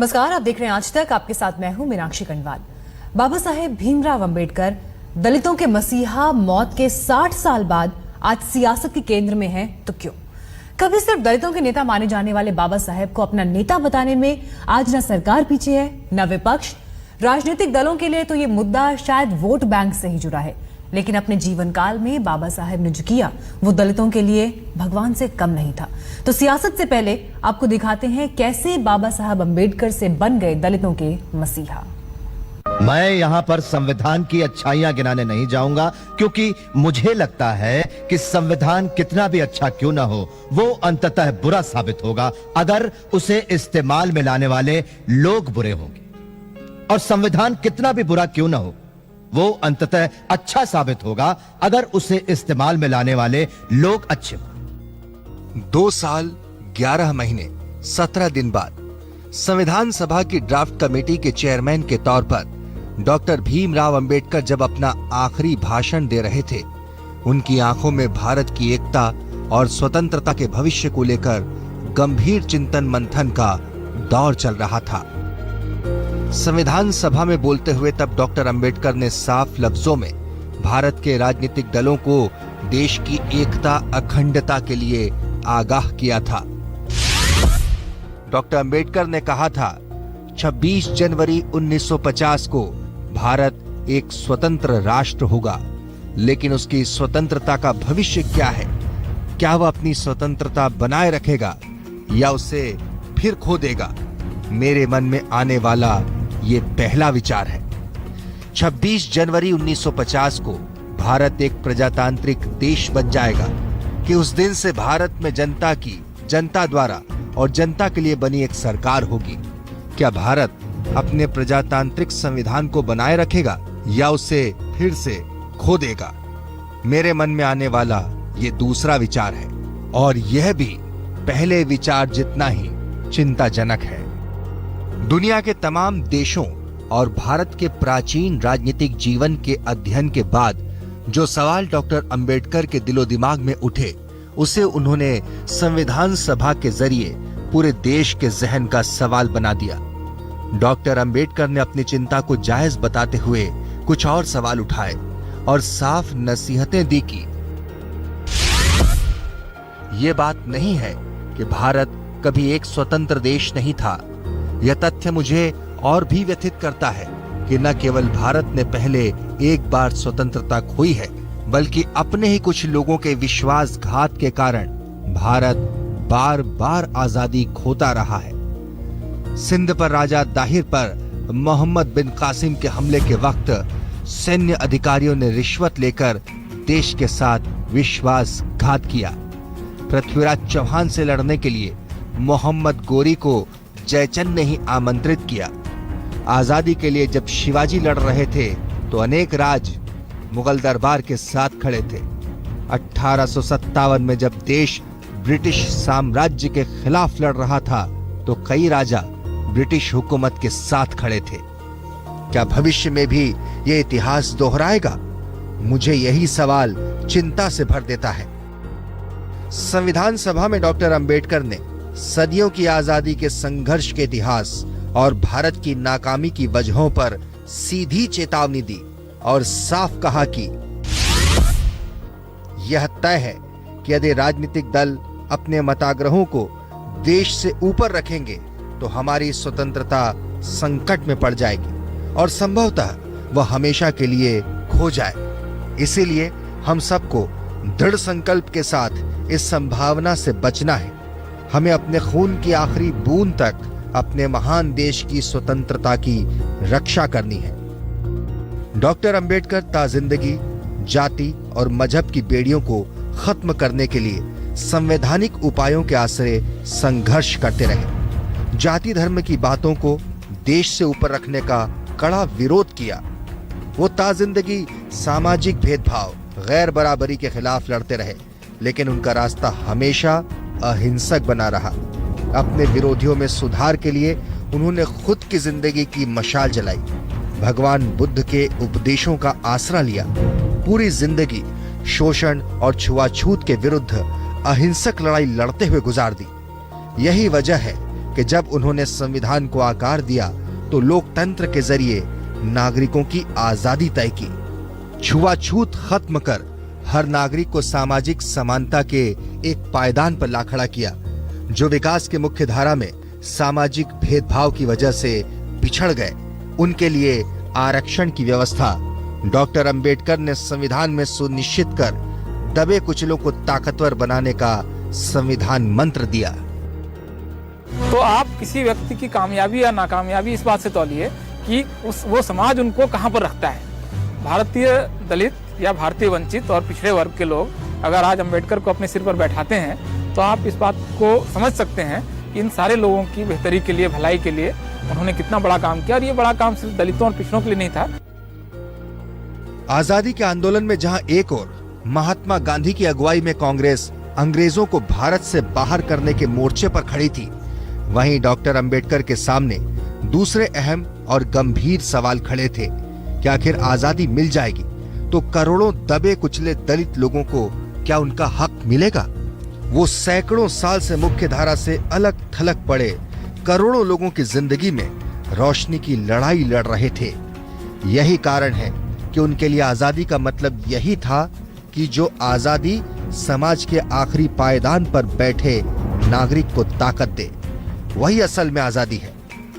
नमस्कार, आप देख रहे हैं आज तक। आपके साथ मैं हूं मीनाक्षी कणवाल। बाबा साहेब भीमराव अंबेडकर दलितों के मसीहा मौत के 60 साल बाद आज सियासत के केंद्र में हैं, तो क्यों? कभी सिर्फ दलितों के नेता माने जाने वाले बाबा साहेब को अपना नेता बताने में आज न सरकार पीछे है न विपक्ष। राजनीतिक दलों के लिए तो ये मुद्दा शायद वोट बैंक से ही जुड़ा है, लेकिन अपने जीवन काल में बाबा साहेब ने जो किया वो दलितों के लिए भगवान से कम नहीं था। तो सियासत से पहले आपको दिखाते हैं कैसे बाबा साहब अंबेडकर से बन गए दलितों के मसीहा। मैं यहाँ पर संविधान की अच्छाइयां गिनाने नहीं जाऊंगा, क्योंकि मुझे लगता है कि संविधान कितना भी अच्छा क्यों ना हो, वो अंततः बुरा साबित होगा अगर उसे इस्तेमाल में लाने वाले लोग बुरे होंगे, और संविधान कितना भी बुरा क्यों ना हो, वो अंततः अच्छा साबित होगा अगर उसे इस्तेमाल में लाने वाले लोग अच्छे हों। 2 साल 11 महीने 17 दिन बाद संविधान सभा की ड्राफ्ट कमेटी के चेयरमैन के तौर पर डॉक्टर भीमराव अंबेडकर जब अपना आखिरी भाषण दे रहे थे, उनकी आंखों में भारत की एकता और स्वतंत्रता के भविष्य को लेकर गंभीर चिंतन मंथन का दौर चल रहा था। संविधान सभा में बोलते हुए तब डॉक्टर अंबेडकर ने साफ लफ्जों में भारत के राजनीतिक दलों को देश की एकता अखंडता के लिए आगाह किया था। डॉक्टर अंबेडकर ने कहा था, 26 जनवरी 1950 को भारत एक स्वतंत्र राष्ट्र होगा, लेकिन उसकी स्वतंत्रता का भविष्य क्या है? क्या वह अपनी स्वतंत्रता बनाए रखेगा या उसे फिर खो देगा? मेरे मन में आने वाला ये पहला विचार है। 26 जनवरी 1950 को भारत एक प्रजातांत्रिक देश बन जाएगा कि उस दिन से भारत में जनता द्वारा और जनता के लिए बनी एक सरकार होगी। क्या भारत अपने प्रजातांत्रिक संविधान को बनाए रखेगा या उसे फिर से खो देगा? मेरे मन में आने वाला ये दूसरा विचार है, और यह भी पहले विचार जितना ही चिंताजनक है। दुनिया के तमाम देशों और भारत के प्राचीन राजनीतिक जीवन के अध्ययन के बाद जो सवाल डॉक्टर अंबेडकर के दिलो दिमाग में उठे, उसे उन्होंने संविधान सभा के जरिए पूरे देश के जहन का सवाल बना दिया। डॉक्टर अंबेडकर ने अपनी चिंता को जायज बताते हुए कुछ और सवाल उठाए और साफ नसीहतें दी कि यह बात नहीं है कि भारत कभी एक स्वतंत्र देश नहीं था। यह तथ्य मुझे और भी व्यथित करता है कि न केवल भारत ने पहले एक बार स्वतंत्रता खोई है, बल्कि अपने ही कुछ लोगों के विश्वासघात के कारण भारत बार बार आजादी खोता रहा है। सिंध पर राजा दाहिर पर मोहम्मद बिन कासिम के हमले के वक्त सैन्य अधिकारियों ने रिश्वत लेकर देश के साथ विश्वासघात किया। पृथ्वीराज चौहान से लड़ने के लिए मोहम्मद गोरी को जयचंद ने ही आमंत्रित किया। आजादी के लिए जब शिवाजी लड़ रहे थे तो अनेक राज मुगल दरबार के साथ खड़े थे। 1857 में जब देश ब्रिटिश साम्राज्य के खिलाफ लड़ रहा था तो कई राजा ब्रिटिश हुकूमत के साथ खड़े थे। क्या भविष्य में भी यह इतिहास दोहराएगा? मुझे यही सवाल चिंता से भर देता है। संविधान सभा में डॉक्टर अंबेडकर ने सदियों की आजादी के संघर्ष के इतिहास और भारत की नाकामी की वजहों पर सीधी चेतावनी दी और साफ कहा कि यह तय है कि यदि राजनीतिक दल अपने मताग्रहों को देश से ऊपर रखेंगे तो हमारी स्वतंत्रता संकट में पड़ जाएगी और संभवतः वह हमेशा के लिए खो जाए। इसीलिए हम सबको दृढ़ संकल्प के साथ इस संभावना से बचना है। हमें अपने खून की आखिरी बूंद तक अपने महान देश की स्वतंत्रता की रक्षा करनी है। डॉक्टर अंबेडकर ताजिंदगी जाति और मजहब की बेड़ियों को खत्म करने के लिए संवैधानिक उपायों के आश्रय संघर्ष करते रहे। जाति धर्म की बातों को देश से ऊपर रखने का कड़ा विरोध किया। वो ताजिंदगी सामाजिक भेदभाव, गैर बराबरी के खिलाफ लड़ते रहे, लेकिन उनका रास्ता हमेशा अहिंसक बना रहा। अपने विरोधियों में सुधार के लिए उन्होंने खुद की जिंदगी की मशाल जलाई। भगवान बुद्ध के उपदेशों का आसरा लिया। पूरी जिंदगी शोषण और छुआछूत के विरुद्ध अहिंसक लड़ाई लड़ते हुए गुजार दी। यही वजह है कि कि जब उन्होंने संविधान को आकार दिया तो लोकतंत्र के जरिए नागरिकों की आजादी तय की, छुआछूत खत्म कर हर नागरिक को सामाजिक समानता के एक पायदान पर ला खड़ा किया। जो विकास के मुख्य धारा में सामाजिक भेदभाव की वजह से पिछड़ गए, उनके लिए आरक्षण की व्यवस्था डॉक्टर अंबेडकर ने संविधान में सुनिश्चित कर दबे कुचलों को ताकतवर बनाने का संविधान मंत्र दिया। तो आप किसी व्यक्ति की कामयाबी या नाकामयाबी इस बात से तौलिए कि वो समाज उनको कहां पर रखता है। भारतीय दलित या भारतीय वंचित और पिछड़े वर्ग के लोग अगर आज अंबेडकर को अपने सिर पर बैठाते हैं तो आप इस बात को समझ सकते हैं कि इन सारे लोगों की बेहतरी के लिए, भलाई के लिए उन्होंने कितना बड़ा काम किया। और ये बड़ा काम सिर्फ दलितों और पिछड़ों के लिए नहीं था। आजादी के आंदोलन में जहां एक ओर महात्मा गांधी की अगुवाई में कांग्रेस अंग्रेजों को भारत से बाहर करने के मोर्चे पर खड़ी थी, वहीं डॉक्टर अंबेडकर के सामने दूसरे अहम और गंभीर सवाल खड़े थे कि आखिर आजादी मिल जाएगी तो करोड़ों दबे कुचले दलित लोगों को क्या उनका हक मिलेगा? वो सैकड़ों साल से मुख्य धारा से अलग थलग पड़े करोड़ों लोगों की जिंदगी में रोशनी की लड़ाई लड़ रहे थे। यही कारण है कि उनके लिए आजादी का मतलब यही था कि जो आजादी समाज के आखिरी पायदान पर बैठे नागरिक को ताकत दे, वही असल में आजादी है।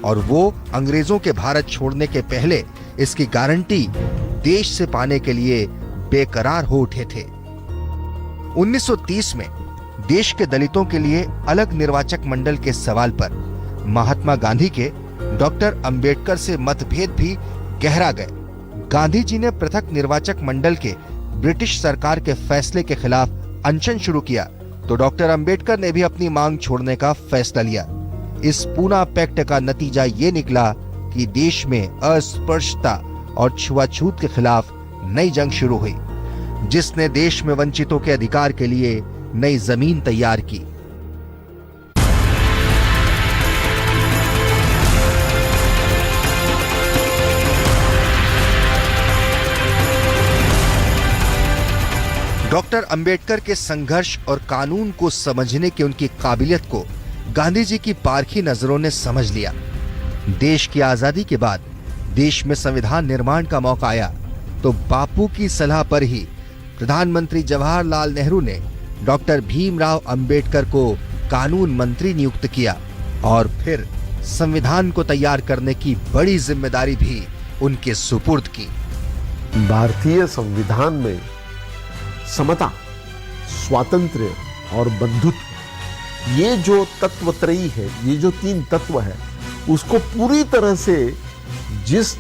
और वो अंग्रेजों के भारत छोड़ने के पहले इसकी गारंटी देश से पाने के लिए बेकरार हो उठे थे। 1930 में देश के दलितों के लिए अलग निर्वाचक मंडल के सवाल पर महात्मा गांधी के डॉक्टर अंबेडकर से मतभेद भी गहरा गए। गांधी जी ने पृथक निर्वाचक मंडल के ब्रिटिश सरकार के फैसले के खिलाफ अनशन शुरू किया तो डॉक्टर अंबेडकर ने भी अपनी मांग छोड़ने का फैसला लिया। इस पूना पैक्ट का नतीजा ये निकला कि देश में अस्पृश्यता और छुआछूत के खिलाफ नई जंग शुरू हुई, जिसने देश में वंचितों के अधिकार के लिए नई जमीन तैयार की। डॉक्टर अंबेडकर के संघर्ष और कानून को समझने की उनकी काबिलियत को गांधी जी की पारखी नजरों ने समझ लिया। देश की आजादी के बाद देश में संविधान निर्माण का मौका आया तो बापू की सलाह पर ही प्रधानमंत्री जवाहरलाल नेहरू ने डॉक्टर भीमराव अंबेडकर को कानून मंत्री नियुक्त किया और फिर संविधान को तैयार करने की बड़ी जिम्मेदारी भी उनके सुपुर्द की। भारतीय संविधान में समता, स्वातंत्र्य और बंधुत्व, ये जो तत्वत्रयी है, ये जो तीन तत्व है, उसको पूरी तरह से जिस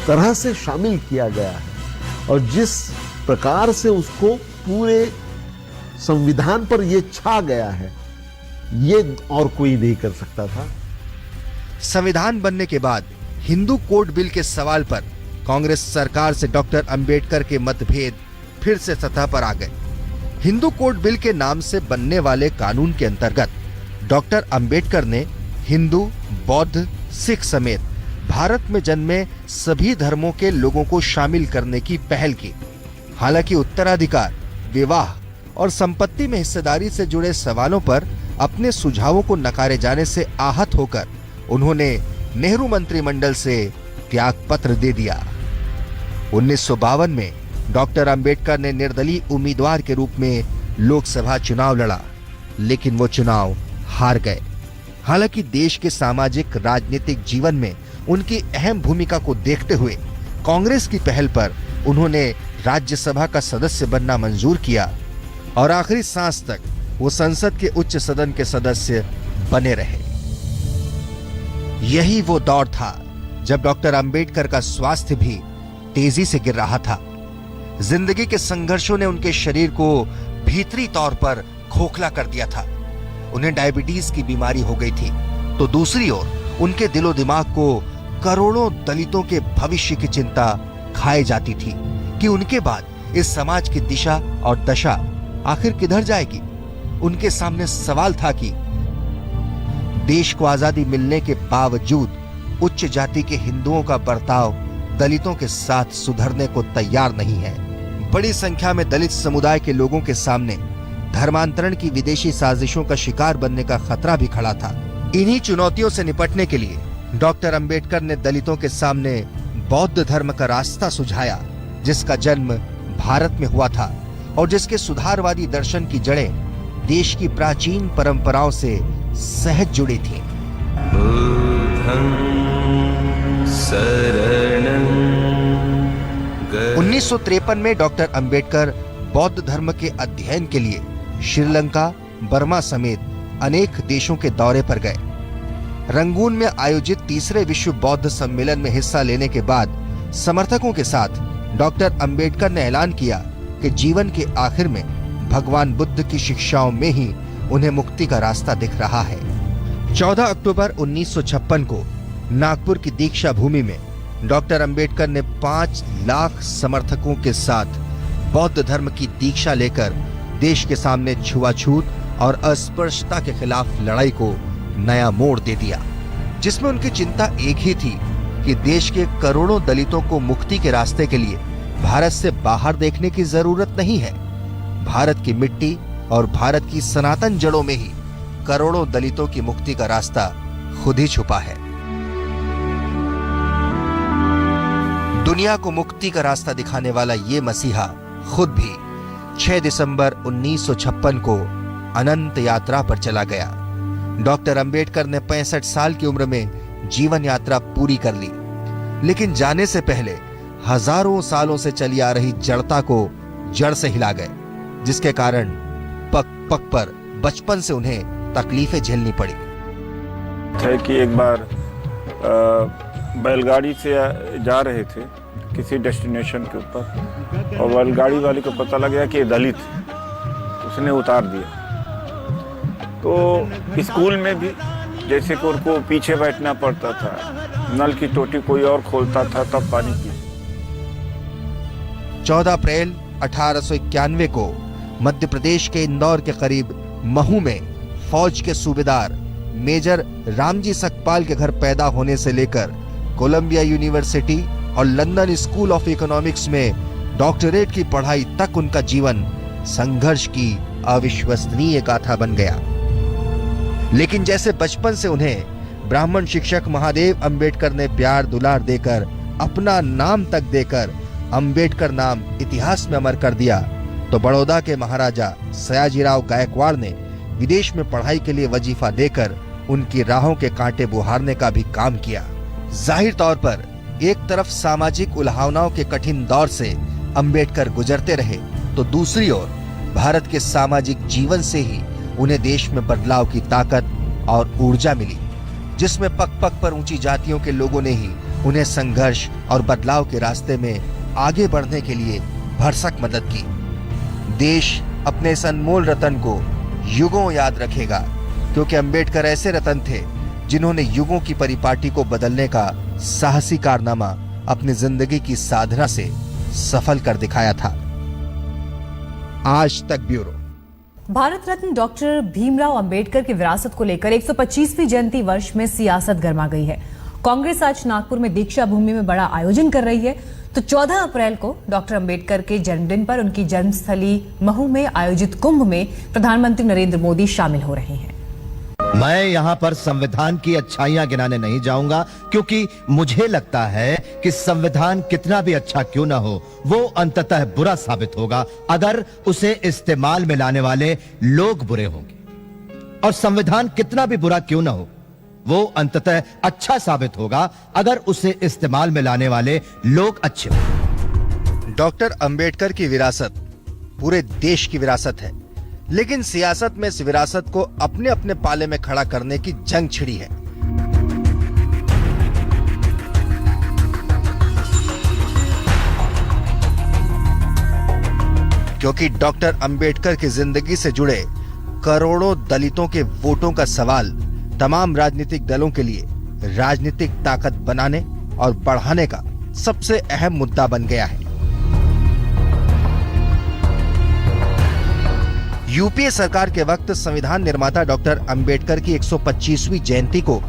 तरह से शामिल किया गया है और जिस प्रकार से उसको पूरे संविधान पर ये छा गया है, ये और कोई नहीं कर सकता था। संविधान बनने के बाद हिंदू कोड बिल के सवाल पर कांग्रेस सरकार से डॉक्टर अंबेडकर के मतभेद फिर से सतह पर आ गए। हिंदू कोड बिल के नाम से बनने वाले कानून के अंतर्गत डॉक्टर अंबेडकर ने हिंदू, बौद्ध, सिख समेत भारत में जन्मे सभी धर्मों के लोगों को शामिल करने की पहल की। हालांकि उत्तराधिकार, विवाह और संपत्ति में हिस्सेदारी से जुड़े सवालों पर अपने सुझावों को नकारे जाने से आहत होकर उन्होंने नेहरू मंत्रिमंडल से त्याग पत्र दे दिया। 1952 में डॉक्टर अंबेडकर ने निर्दलीय उम्मीदवार के रूप में लोकसभा चुनाव लड़ा, लेकिन वो चुनाव हार गए। हालांकि देश के सामाजिक राजनीतिक जीवन में उनकी अहम भूमिका को देखते हुए कांग्रेस की पहल पर उन्होंने राज्यसभा का सदस्य बनना मंजूर किया और आखिरी सांस तक वो संसद के उच्च सदन के सदस्य बने रहे। यही वो दौर था जब डॉक्टर अंबेडकर का स्वास्थ्य भी तेजी से गिर रहा था। जिंदगी के संघर्षों ने उनके शरीर को भीतरी तौर पर खोखला कर दिया था। उन्हें डायबिटीज की बीमारी हो गई थी तो दूसरी ओर उनके दिलो दिमाग को करोड़ों दलितों के भविष्य की चिंता खाए जाती थी कि उनके बाद इस समाज की दिशा और दशा आखिर किधर जाएगी। उनके सामने सवाल था कि देश को आजादी मिलने के बावजूद उच्च जाति के हिंदुओं का बर्ताव दलितों के साथ सुधरने को तैयार नहीं है। बड़ी संख्या में दलित समुदाय के लोगों के सामने धर्मांतरण की विदेशी साजिशों का शिकार बनने का खतरा भी खड़ा था। इन्हीं चुनौतियों से निपटने के लिए डॉक्टर अंबेडकर ने दलितों के सामने बौद्ध धर्म का रास्ता सुझाया, जिसका जन्म भारत में हुआ था और जिसके सुधारवादी दर्शन की जड़ें देश की प्राचीन परंपराओं से सहज जुड़ी थीं। 1953 में डॉक्टर अंबेडकर बौद्ध धर्म के अध्ययन के लिए श्रीलंका, बर्मा समेत अनेक देशों के दौरे पर गए। रंगून में आयोजित तीसरे विश्व बौद्ध सम्मेलन में हिस्सा लेने के बाद समर्थकों के साथ डॉक्टर अंबेडकर ने ऐलान किया कि जीवन के आखिर में भगवान बुद्ध की शिक्षाओं में ही उन्हें मुक्ति का रास्ता दिख रहा है। 14 अक्टूबर 1956 को नागपुर की दीक्षा भूमि में डॉक्टर अंबेडकर ने 5 लाख समर्थकों के साथ बौद्ध धर्म की दीक्षा लेकर देश के सामने छुआछूत और अस्पृश्यता के खिलाफ लड़ाई को नया मोड़ दे दिया, जिसमें उनकी चिंता एक ही थी कि देश के करोड़ों दलितों को मुक्ति के रास्ते के लिए भारत से बाहर देखने की जरूरत नहीं है। भारत की मिट्टी और भारत की सनातन जड़ों में ही करोड़ों दलितों की मुक्ति का रास्ता खुद ही छुपा है। दुनिया को मुक्ति का रास्ता दिखाने वाला ये मसीहा खुद भी 6 दिसंबर 1956 को अनंत यात्रा पर चला गया। डॉक्टर अंबेडकर ने 65 साल की उम्र में जीवन यात्रा पूरी कर ली, लेकिन जाने से पहले हजारों सालों से चली आ रही जड़ता को जड़ से हिला गए, जिसके कारण पग पग पर बचपन से उन्हें तकलीफें झेलनी पड़ी। थे कि एक बार बैलगाड़ी से जा रहे थे किसी डेस्टिनेशन के ऊपर और बैलगाड़ी वाले को पता लग गया कि ये दलित है, उसने उतार दिया। तो स्कूल में भी जैसे कि उनको पीछे बैठना पड़ता था, नल की टोटी कोई और खोलता था तब पानी पी। 14 अप्रैल 1891 को मध्य प्रदेश के इंदौर के करीब महू में फौज के सूबेदार मेजर रामजी सकपाल के घर पैदा होने से लेकर कोलंबिया यूनिवर्सिटी और लंदन स्कूल ऑफ इकोनॉमिक्स में डॉक्टरेट की पढ़ाई तक उनका जीवन संघर्ष की अविश्वसनीय गाथा बन गया। लेकिन जैसे बचपन से उन्हें ब्राह्मण शिक्षक महादेव अंबेडकर ने प्यार दुलार देकर अपना नाम तक देकर अंबेडकर नाम इतिहास में अमर कर दिया, तो बड़ौदा के महाराजा सयाजीराव गायकवाड़ ने विदेश में पढ़ाई के लिए वजीफा देकर उनकी राहों के कांटे बुहारने का भी काम किया। जाहिर तौर पर एक तरफ सामाजिक उल्हावनाओं के कठिन दौर से अंबेडकर गुजरते रहे, तो दूसरी ओर भारत के सामाजिक जीवन से ही उन्हें देश में बदलाव की ताकत और ऊर्जा मिली, जिसमें पग पग पर ऊंची जातियों के लोगों ने ही उन्हें संघर्ष और बदलाव के रास्ते में आगे बढ़ने के लिए भरसक मदद की। देश अपने इस अनमोल रतन को युगों याद रखेगा, क्योंकि अंबेडकर ऐसे रतन थे जिन्होंने युगों की परिपाटी को बदलने का साहसी कारनामा अपनी जिंदगी की साधना से सफल कर दिखाया था। आज तक ब्यूरो। भारत रत्न डॉक्टर भीमराव अंबेडकर की विरासत को लेकर 125वीं जयंती वर्ष में सियासत गर्मा गई है। कांग्रेस आज नागपुर में दीक्षा भूमि में बड़ा आयोजन कर रही है, तो 14 अप्रैल को डॉक्टर अंबेडकर के जन्मदिन पर उनकी जन्मस्थली महू में आयोजित कुंभ में प्रधानमंत्री नरेंद्र मोदी शामिल हो रहे हैं। मैं यहाँ पर संविधान की अच्छाइयां गिनाने नहीं जाऊंगा, क्योंकि मुझे लगता है कि संविधान कितना भी अच्छा क्यों ना हो, वो अंततः बुरा साबित होगा अगर उसे इस्तेमाल में लाने वाले लोग बुरे होंगे, और संविधान कितना भी बुरा क्यों ना हो, वो अंततः अच्छा साबित होगा अगर उसे इस्तेमाल में लाने वाले लोग अच्छे हों। डॉक्टर अंबेडकर की विरासत पूरे देश की विरासत है, लेकिन सियासत में इस विरासत को अपने अपने पाले में खड़ा करने की जंग छिड़ी है। क्योंकि डॉक्टर अंबेडकर की जिंदगी से जुड़े करोड़ों दलितों के वोटों का सवाल तमाम राजनीतिक दलों के लिए राजनीतिक ताकत बनाने और बढ़ाने का सबसे अहम मुद्दा बन गया है। यूपीए सरकार के वक्त संविधान निर्माता डॉक्टर अंबेडकर की 125वीं जयंती को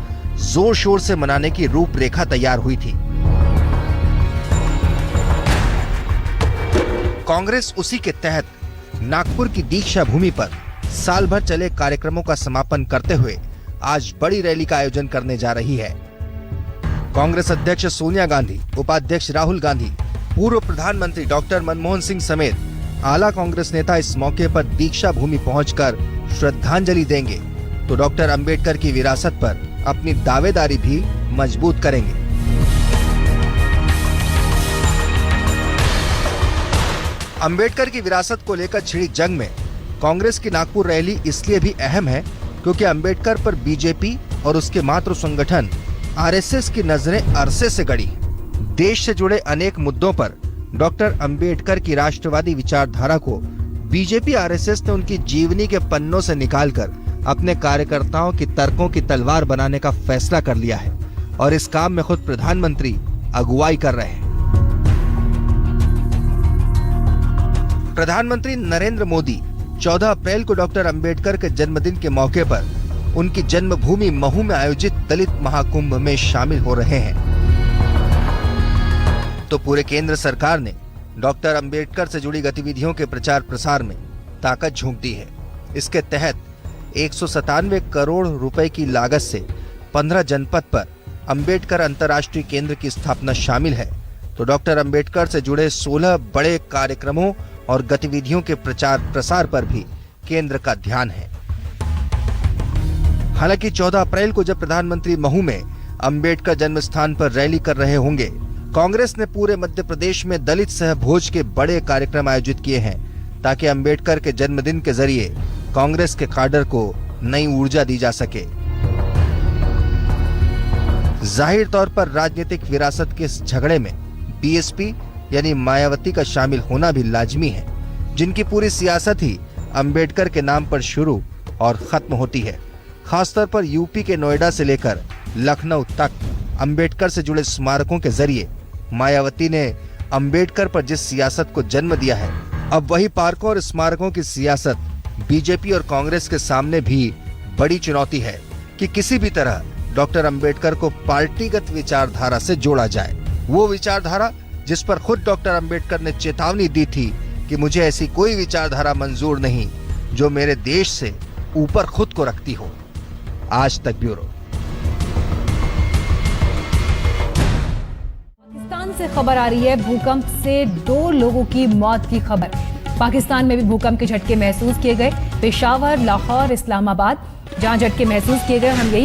जोर शोर से मनाने की रूपरेखा तैयार हुई थी। कांग्रेस उसी के तहत नागपुर की दीक्षा भूमि पर साल भर चले कार्यक्रमों का समापन करते हुए आज बड़ी रैली का आयोजन करने जा रही है। कांग्रेस अध्यक्ष सोनिया गांधी, उपाध्यक्ष राहुल गांधी, पूर्व प्रधानमंत्री डॉक्टर मनमोहन सिंह समेत आला कांग्रेस नेता इस मौके पर दीक्षा भूमि पहुंचकर श्रद्धांजलि देंगे तो डॉक्टर अंबेडकर की विरासत पर अपनी दावेदारी भी मजबूत करेंगे। अंबेडकर की विरासत को लेकर छिड़ी जंग में कांग्रेस की नागपुर रैली इसलिए भी अहम है क्योंकि अंबेडकर पर बीजेपी और उसके मातृ संगठन आरएसएस की नजरें अरसे से गड़ी। देश से जुड़े अनेक मुद्दों पर डॉक्टर अंबेडकर की राष्ट्रवादी विचारधारा को बीजेपी आरएसएस ने उनकी जीवनी के पन्नों से निकालकर अपने कार्यकर्ताओं की तर्कों की तलवार बनाने का फैसला कर लिया है और इस काम में खुद प्रधानमंत्री अगुवाई कर रहे हैं। प्रधानमंत्री नरेंद्र मोदी 14 अप्रैल को डॉक्टर अंबेडकर के जन्मदिन के मौके पर उनकी जन्मभूमि महू में आयोजित दलित महाकुंभ में शामिल हो रहे हैं। तो पूरे केंद्र सरकार ने डॉक्टर अंबेडकर से जुड़ी गतिविधियों के प्रचार प्रसार में ताकत झोंक दी है। इसके तहत 197 करोड़ रुपए की लागत से 15 जनपद पर अंबेडकर अंतर्राष्ट्रीय केंद्र की स्थापना शामिल है। तो डॉक्टर अंबेडकर से जुड़े 16 बड़े कार्यक्रमों और गतिविधियों के प्रचार प्रसार पर भी केंद्र का ध्यान है। हालांकि 14 अप्रैल को जब प्रधानमंत्री महू में अंबेडकर जन्म स्थान पर रैली कर रहे होंगे, कांग्रेस ने पूरे मध्य प्रदेश में दलित सहभोज के बड़े कार्यक्रम आयोजित किए हैं ताकि अंबेडकर के जन्मदिन के जरिए कांग्रेस के काडर को नई ऊर्जा दी जा सके। जाहिर तौर पर राजनीतिक विरासत के इस झगड़े में बीएसपी यानी मायावती का शामिल होना भी लाजमी है, जिनकी पूरी सियासत ही अंबेडकर के नाम पर शुरू और खत्म होती है। खासतौर पर यूपी के नोएडा से लेकर लखनऊ तक अंबेडकर से जुड़े स्मारकों के जरिए मायावती ने अंबेडकर पर जिस सियासत को जन्म दिया है, अब वही पार्कों और स्मारकों की सियासत बीजेपी और कांग्रेस के सामने भी बड़ी चुनौती है कि किसी भी तरह डॉक्टर अंबेडकर को पार्टीगत विचारधारा से जोड़ा जाए। वो विचारधारा जिस पर खुद डॉक्टर अंबेडकर ने चेतावनी दी थी कि मुझे ऐसी कोई विचारधारा मंजूर नहीं जो मेरे देश से ऊपर खुद को रखती हो। आज तक ब्यूरो। पाकिस्तान से खबर आ रही है, भूकंप से 2 लोगों की मौत की खबर। पाकिस्तान में भी भूकंप के झटके महसूस किए गए। पेशावर, लाहौर, इस्लामाबाद जहां झटके महसूस किए गए, हम यही